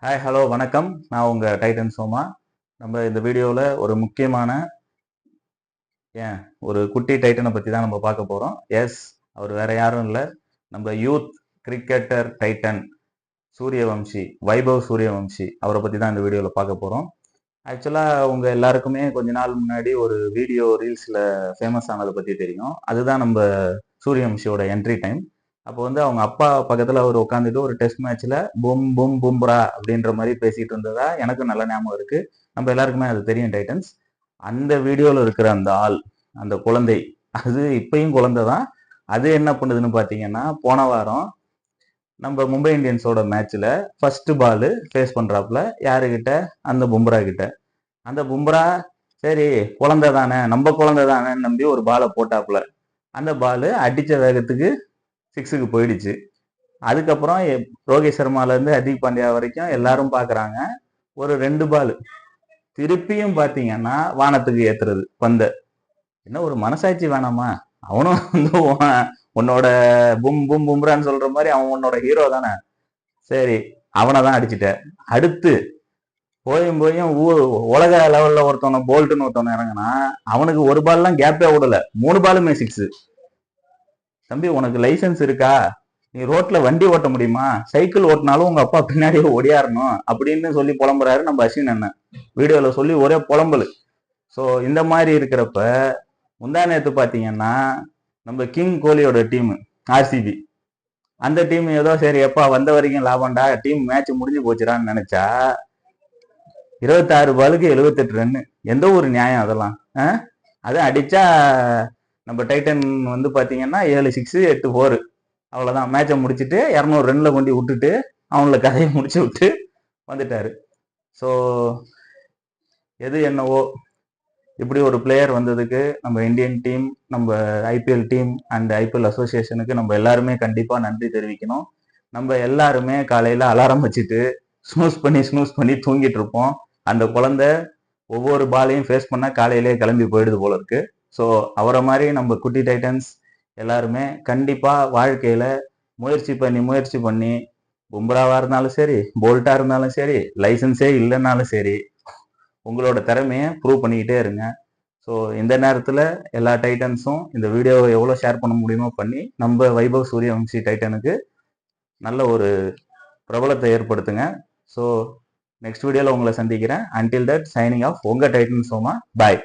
Hi hello வணக்கம். நான் உங்கள் டைட்டன் சோமா. நம்ம இந்த வீடியோவில் ஒரு முக்கியமான ஒரு குட்டி டைட்டனை பற்றி தான் நம்ம பார்க்க போகிறோம். அவர் வேற யாரும் இல்லை, நம்ம youth cricketer Titan Suryavanshi, Vaibhav Suryavanshi. அவரை பற்றி தான் இந்த வீடியோவில் பார்க்க போகிறோம். ஆக்சுவலாக உங்கள் எல்லாருக்குமே கொஞ்ச நாள் முன்னாடி ஒரு வீடியோ ரீல்ஸில் ஃபேமஸ் ஆனதை பற்றி தெரியும். அதுதான் நம்ம சூரியவம்சியோட என்ட்ரி டைம். அப்போ வந்து அவங்க அப்பா பக்கத்தில் அவர் உட்காந்துட்டு ஒரு டெஸ்ட் மேட்ச்ல பும் பும் பும்ரா அப்படின்ற மாதிரி பேசிட்டு இருந்ததா எனக்கும் நல்ல ஞாபகம் இருக்கு. நம்ம எல்லாருக்குமே அது தெரியும் டைட்டன்ஸ். அந்த வீடியோவில் இருக்கிற அந்த ஆள், அந்த குழந்தை, அது இப்பயும் குழந்தை தான். அது என்ன பண்ணுதுன்னு பார்த்தீங்கன்னா, போன வாரம் நம்ம மும்பை இந்தியன்ஸோட மேட்ச்ல ஃபர்ஸ்ட் பால் ஃபேஸ் பண்றாப்புல யாருக்கிட்ட, அந்த பும்ரா கிட்ட. அந்த பும்ரா சரி குழந்தை தானே, நம்ம குழந்தை தானே நம்பி ஒரு பாலை போட்டாப்புல. அந்த பால் அடிச்ச வேகத்துக்கு சிக்ஸுக்கு போயிடுச்சு. அதுக்கப்புறம் ரோஹித் சர்மால இருந்து ஹர்திக் பாண்டியா வரைக்கும் எல்லாரும் பாக்குறாங்க, ஒரு 2 பால் திருப்பியும் பாத்தீங்கன்னா வானத்துக்கு ஏத்துறது பந்த. என்ன ஒரு மனசாட்சி வேணாமா? அவனும் வந்து உன்னோட பும் பும் பும்ரான்னு சொல்ற மாதிரி அவன் உன்னோட ஹீரோ தானே. சரி, அவனை தான் அடிச்சுட்ட. அடுத்து போயும் உலக லெவல்ல ஒருத்தவன போல்ட்னு ஒருத்தவன இறங்கினா அவனுக்கு ஒரு பால்லாம் கேப்பே விடல, 3 பாலுமே சிக்ஸ். தம்பி உனக்கு லைசன்ஸ் இருக்கா? நீ ரோட்ல வண்டி ஓட்ட முடியுமா? சைக்கிள் ஓட்டினாலும் உங்க அப்பா பின்னாடியே ஒடியாரணும் அப்படின்னு சொல்லி புலம்புறாரு நம்ம அஸ்வின் அண்ணன். வீடியோல சொல்லி ஒரே புலம்பல். ஸோ இந்த மாதிரி இருக்கிறப்ப முந்தா நேத்து பாத்தீங்கன்னா நம்ம கிங் கோலியோட டீம் ஆர்சிபி, அந்த டீம் ஏதோ சரி எப்பா வந்த வரைக்கும் லாபம்டா, டீம் மேட்ச் முடிஞ்சு போச்சுடான்னு நினைச்சா 26 பாலுக்கு 78 ரன்னு. எந்த ஒரு நியாயம் அதெல்லாம்? அது அடிச்சா நம்ம டைட்டன் வந்து பாத்தீங்கன்னா 7 6 8 4 அவ்வளவுதான். மேட்சை முடிச்சுட்டு 200 ரன்ல கொண்டு விட்டுட்டு அவங்கள கதையை முடிச்சு விட்டு வந்துட்டாரு. ஸோ எது என்னவோ, இப்படி ஒரு பிளேயர் வந்ததுக்கு நம்ம இந்தியன் டீம், நம்ம ஐபிஎல் டீம் அண்ட் ஐபிஎல் அசோசியேஷனுக்கு நம்ம எல்லாருமே கண்டிப்பா நன்றி தெரிவிக்கணும். நம்ம எல்லாருமே காலையில அலாரம் வச்சுட்டு ஸ்னூஸ் பண்ணி தூங்கிட்டு இருப்போம். அந்த குழந்தை ஒவ்வொரு பாலையும் ஃபேஸ் பண்ணா காலையிலேயே கிளம்பி போயிடுது போல இருக்கு. ஸோ அவரை மாதிரி நம்ம குட்டி டைட்டன்ஸ் எல்லாருமே கண்டிப்பா வாழ்க்கையில முயற்சி பண்ணி பும்ராவா இருந்தாலும் சரி, போல்ட்டா இருந்தாலும் சரி, லைசன்ஸே இல்லைன்னாலும் சரி, உங்களோட திறமையை ப்ரூவ் பண்ணிக்கிட்டே இருங்க. ஸோ இந்த நேரத்தில் எல்லா டைட்டன்ஸும் இந்த வீடியோவை எவ்வளோ ஷேர் பண்ண முடியுமோ பண்ணி நம்ம வைபவ் சூரியவம்சி டைட்டனுக்கு நல்ல ஒரு பிரபலத்தை ஏற்படுத்துங்க. ஸோ நெக்ஸ்ட் வீடியோவில் உங்களை சந்திக்கிறேன். அன்டில் தட் சைனிங் ஆஃப், உங்கள் டைட்டன் சோமா. பாய்.